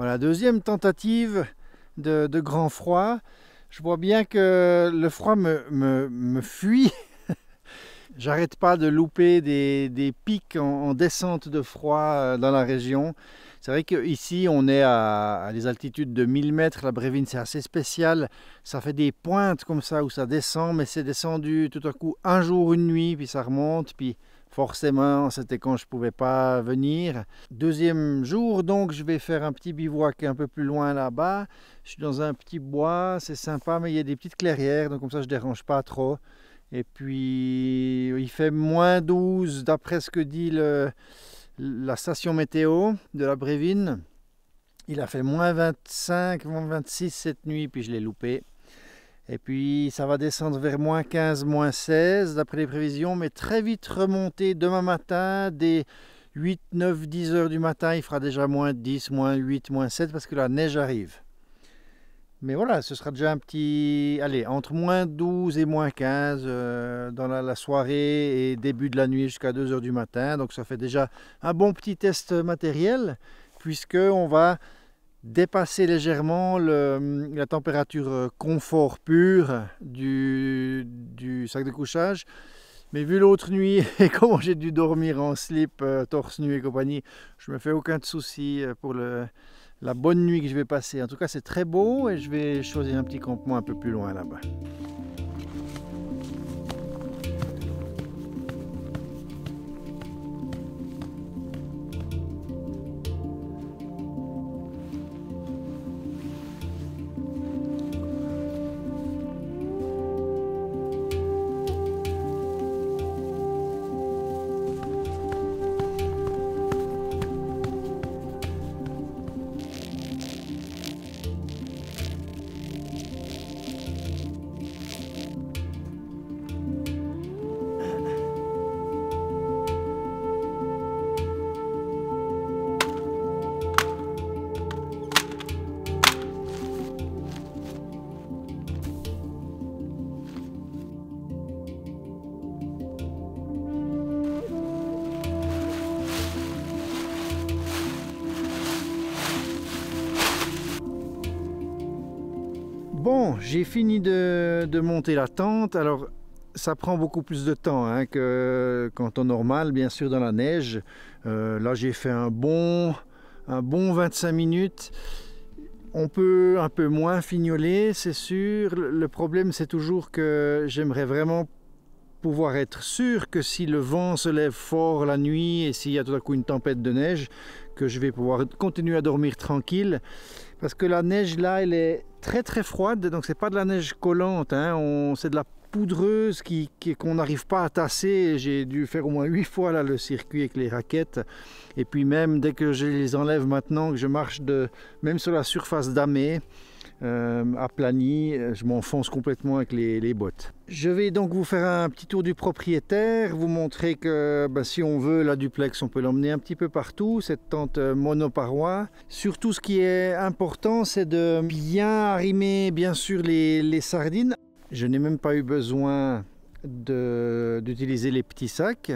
Voilà, deuxième tentative de grand froid. Je vois bien que le froid me fuit. J'arrête pas de louper des pics en descente de froid dans la région. C'est vrai qu'ici, on est à des altitudes de 1000 mètres. La Brévine, c'est assez spécial. Ça fait des pointes comme ça où ça descend, mais c'est descendu tout à coup un jour, une nuit, puis ça remonte. Puis forcément, c'était quand je ne pouvais pas venir. Deuxième jour, donc, je vais faire un petit bivouac un peu plus loin là-bas. Je suis dans un petit bois, c'est sympa, mais il y a des petites clairières, donc comme ça, je ne dérange pas trop. Et puis, il fait moins 12 d'après ce que dit la station météo de la Brévine. Il a fait moins 25, moins 26 cette nuit, puis je l'ai loupé. Et puis ça va descendre vers moins 15, moins 16 d'après les prévisions, mais très vite remonter demain matin, dès 8, 9, 10 heures du matin, il fera déjà moins 10, moins 8, moins 7 parce que la neige arrive. Mais voilà, ce sera déjà un petit... Allez, entre moins 12 et moins 15 dans la soirée et début de la nuit jusqu'à 2 heures du matin. Donc ça fait déjà un bon petit test matériel puisqu'on va dépasser légèrement la température confort pur du sac de couchage. Mais vu l'autre nuit et comment j'ai dû dormir en slip, torse nu et compagnie, je me fais aucun souci pour la bonne nuit que je vais passer. En tout cas, c'est très beau et je vais choisir un petit campement un peu plus loin là-bas. Bon, j'ai fini de monter la tente. Alors, ça prend beaucoup plus de temps qu'en temps normal, bien sûr, dans la neige. Là, j'ai fait un bon 25 minutes. On peut un peu moins fignoler, c'est sûr. Le problème, c'est toujours que j'aimerais vraiment pouvoir être sûr que si le vent se lève fort la nuit et s'il y a tout à coup une tempête de neige, que je vais pouvoir continuer à dormir tranquille. Parce que la neige là, elle est très très froide, donc c'est pas de la neige collante, c'est de la poudreuse qu'on n'arrive pas à tasser. J'ai dû faire au moins 8 fois là, le circuit avec les raquettes. Et puis même dès que je les enlève maintenant, que je marche même sur la surface damée, aplanie, je m'enfonce complètement avec les bottes. Je vais donc vous faire un petit tour du propriétaire, vous montrer que si on veut la duplex, on peut l'emmener un petit peu partout, cette tente monoparoi. Surtout ce qui est important, c'est de bien arrimer bien sûr les sardines. Je n'ai même pas eu besoin d'utiliser les petits sacs.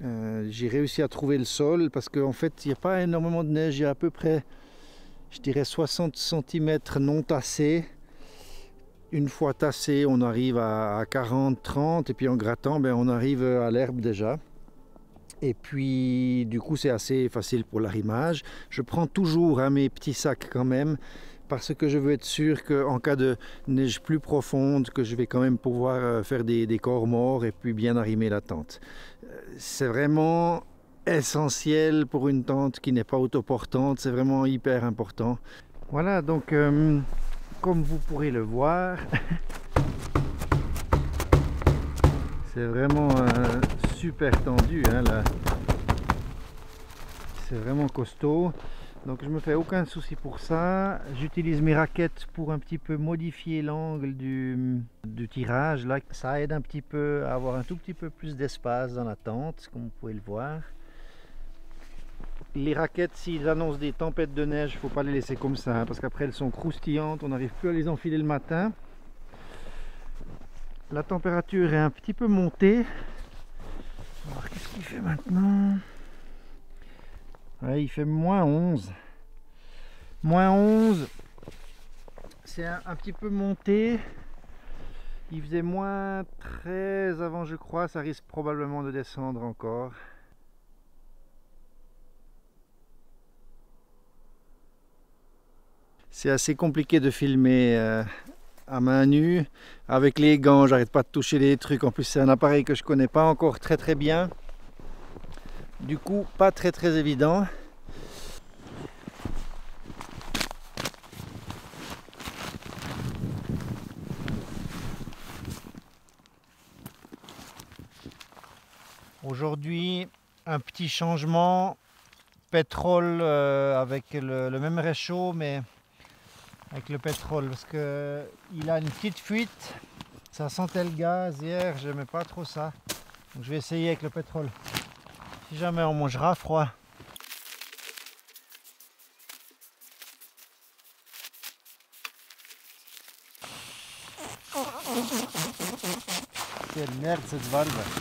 J'ai réussi à trouver le sol parce qu'en fait il n'y a pas énormément de neige, il y a à peu près, je dirais 60 cm non tassés. Une fois tassé, on arrive à 40-30 et puis en grattant, on arrive à l'herbe déjà. Et puis du coup c'est assez facile pour l'arrimage. Je prends toujours mes petits sacs quand même parce que je veux être sûr qu'en cas de neige plus profonde, que je vais quand même pouvoir faire des corps morts et puis bien arrimer la tente. C'est vraiment essentiel pour une tente qui n'est pas autoportante, c'est vraiment hyper important. Voilà, donc comme vous pourrez le voir, c'est vraiment super tendu là. C'est vraiment costaud, donc je me fais aucun souci pour ça. J'utilise mes raquettes pour un petit peu modifier l'angle du tirage là. Ça aide un petit peu à avoir un tout petit peu plus d'espace dans la tente, comme vous pouvez le voir. Les raquettes, s'ils annoncent des tempêtes de neige, il ne faut pas les laisser comme ça, parce qu'après elles sont croustillantes, on n'arrive plus à les enfiler le matin. La température est un petit peu montée. On va voir qu'est-ce qu'il fait maintenant. Ouais, il fait moins 11. Moins 11. C'est un petit peu monté. Il faisait moins 13 avant, je crois. Ça risque probablement de descendre encore. C'est assez compliqué de filmer à main nue. Avec les gants, j'arrête pas de toucher les trucs. En plus, c'est un appareil que je connais pas encore très bien. Du coup, pas très évident. Aujourd'hui, un petit changement. Pétrole avec le même réchaud, mais avec le pétrole, parce que il a une petite fuite. Ça sentait le gaz hier, j'aimais pas trop ça. Donc je vais essayer avec le pétrole. Si jamais on mangera froid. Quelle merde cette valve.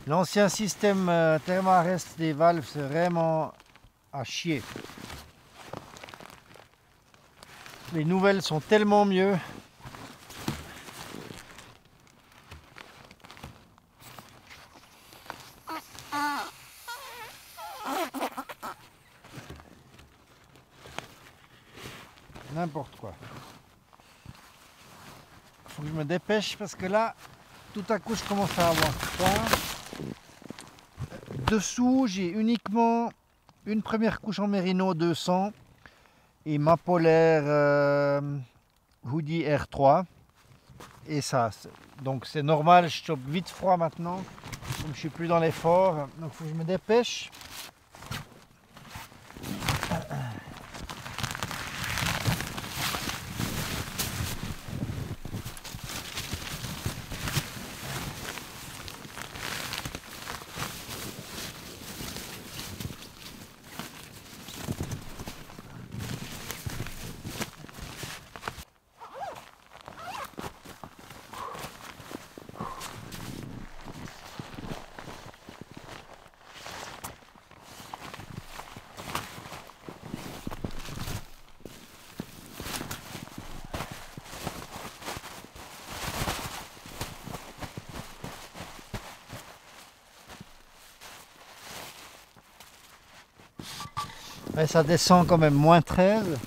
L'ancien système Thermarest des valves, c'est vraiment à chier. Les nouvelles sont tellement mieux. N'importe quoi. Faut que je me dépêche parce que là, tout à coup, je commence à avoir froid. Dessous, j'ai uniquement une première couche en mérino 200 et ma polaire Hoodie R3. Et ça, donc c'est normal, je chope vite froid maintenant, comme je suis plus dans l'effort, donc il faut que je me dépêche. Et ça descend quand même moins 13.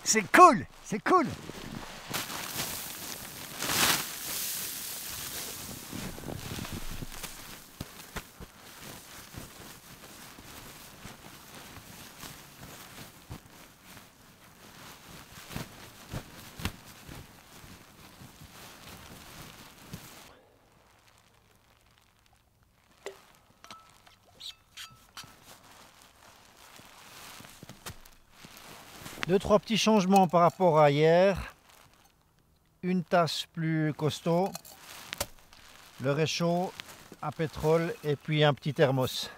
C'est cool, c'est cool. Deux, trois petits changements par rapport à hier. Une tasse plus costaud, le réchaud à pétrole et puis un petit thermos.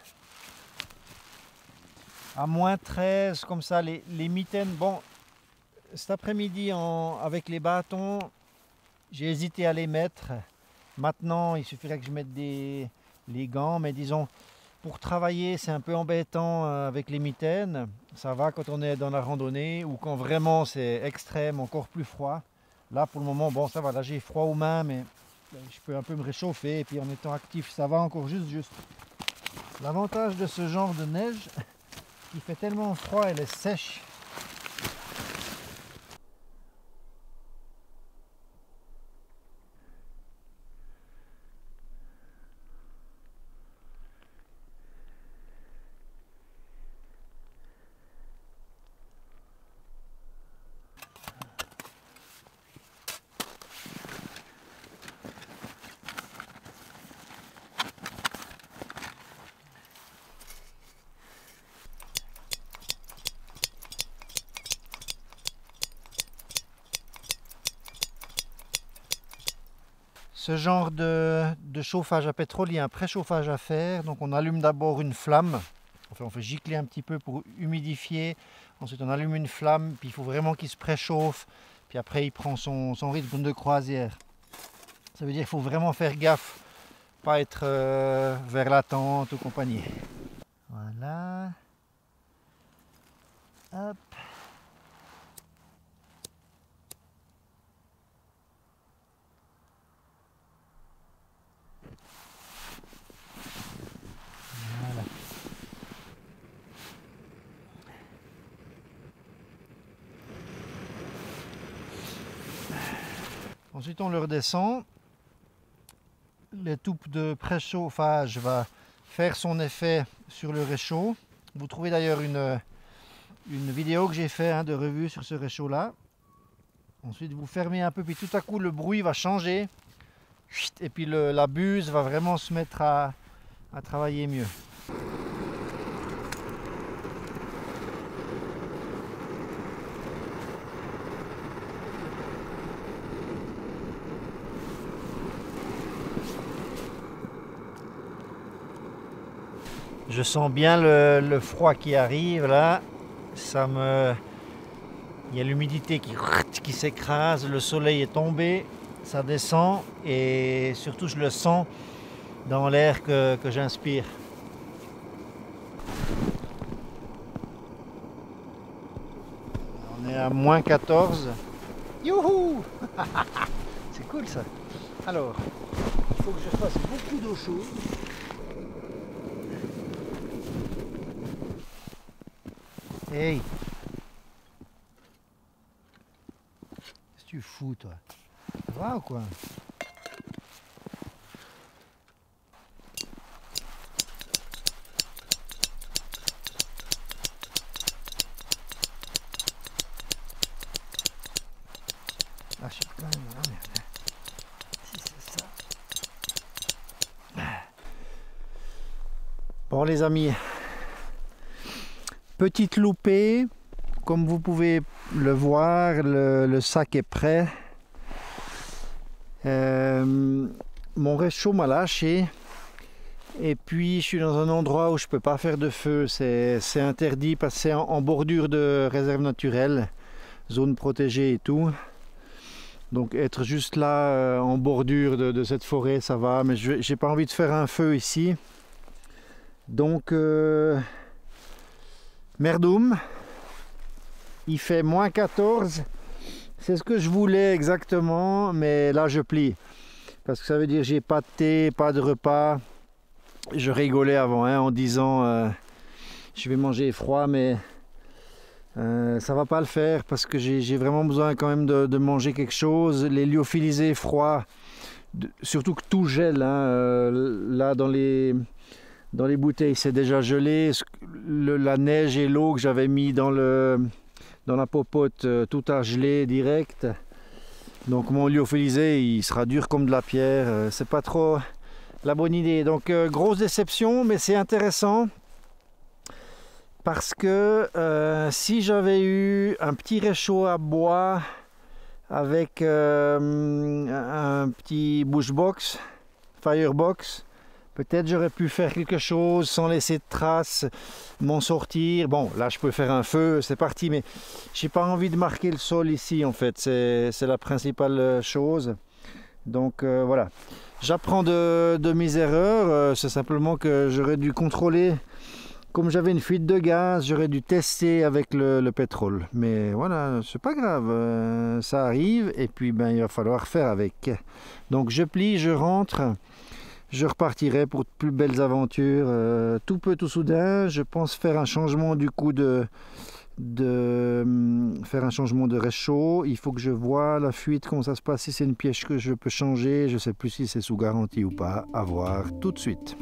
À moins 13, comme ça, les mitaines. Bon, cet après-midi, avec les bâtons, j'ai hésité à les mettre. Maintenant, il suffirait que je mette les gants, mais disons, pour travailler, c'est un peu embêtant avec les mitaines. Ça va quand on est dans la randonnée ou quand vraiment c'est extrême, encore plus froid. Là, pour le moment, bon, ça va. Là, j'ai froid aux mains, mais je peux un peu me réchauffer. Et puis, en étant actif, ça va encore juste. L'avantage de ce genre de neige, il fait tellement froid, elle est sèche. Ce genre de chauffage à pétrole, il y a un préchauffage à faire. Donc on allume d'abord une flamme. Enfin, on fait gicler un petit peu pour humidifier. Ensuite on allume une flamme, puis il faut vraiment qu'il se préchauffe. Puis après il prend son rythme de croisière. Ça veut dire qu'il faut vraiment faire gaffe, pas être vers la tente ou compagnie. Voilà. Hop. Voilà. Ensuite on le redescend. Les tubes de préchauffage va faire son effet sur le réchaud. Vous trouvez d'ailleurs une vidéo que j'ai fait de revue sur ce réchaud là. Ensuite vous fermez un peu, puis tout à coup le bruit va changer. Et puis la buse va vraiment se mettre à travailler mieux. Je sens bien le froid qui arrive là. Il y a l'humidité qui s'écrase, le soleil est tombé, ça descend et surtout je le sens dans l'air que j'inspire. On est à moins 14. Youhou! C'est cool ça. Alors, il faut que je fasse beaucoup d'eau chaude. Hey! Qu'est-ce que tu fous toi? Ça va ou quoi? Ah, je sais pas, merde. Si c'est ça. Bon les amis. Petite loupée, comme vous pouvez le voir, le sac est prêt. Mon réchaud m'a lâché et puis je suis dans un endroit où je peux pas faire de feu, c'est interdit parce que c'est en bordure de réserve naturelle, zone protégée et tout. Donc être juste là en bordure de cette forêt ça va, mais j'ai pas envie de faire un feu ici. Donc merdoum, il fait moins 14, c'est ce que je voulais exactement, mais là je plie parce que ça veut dire j'ai pas de thé, pas de repas. Je rigolais avant en disant je vais manger froid, mais ça va pas le faire parce que j'ai vraiment besoin quand même de manger quelque chose. Les lyophilisés froids, surtout que tout gèle là dans les bouteilles c'est déjà gelé, la neige et l'eau que j'avais mis dans la popote, tout a gelé direct. Donc mon lyophilisé il sera dur comme de la pierre, c'est pas trop la bonne idée. Donc grosse déception, mais c'est intéressant parce que si j'avais eu un petit réchaud à bois avec un petit bushbox, firebox, peut-être j'aurais pu faire quelque chose sans laisser de traces, m'en sortir. Bon, là je peux faire un feu, c'est parti, mais j'ai pas envie de marquer le sol ici en fait, c'est la principale chose. Donc voilà, j'apprends de mes erreurs, c'est simplement que j'aurais dû contrôler, comme j'avais une fuite de gaz, j'aurais dû tester avec le pétrole. Mais voilà, c'est pas grave, ça arrive et puis ben, il va falloir faire avec. Donc je plie, je rentre. Je repartirai pour de plus belles aventures. Tout peu tout soudain, je pense faire un changement du coup faire un changement de réchaud. Il faut que je vois la fuite, comment ça se passe, si c'est une pièce que je peux changer. Je ne sais plus si c'est sous garantie ou pas. À voir tout de suite.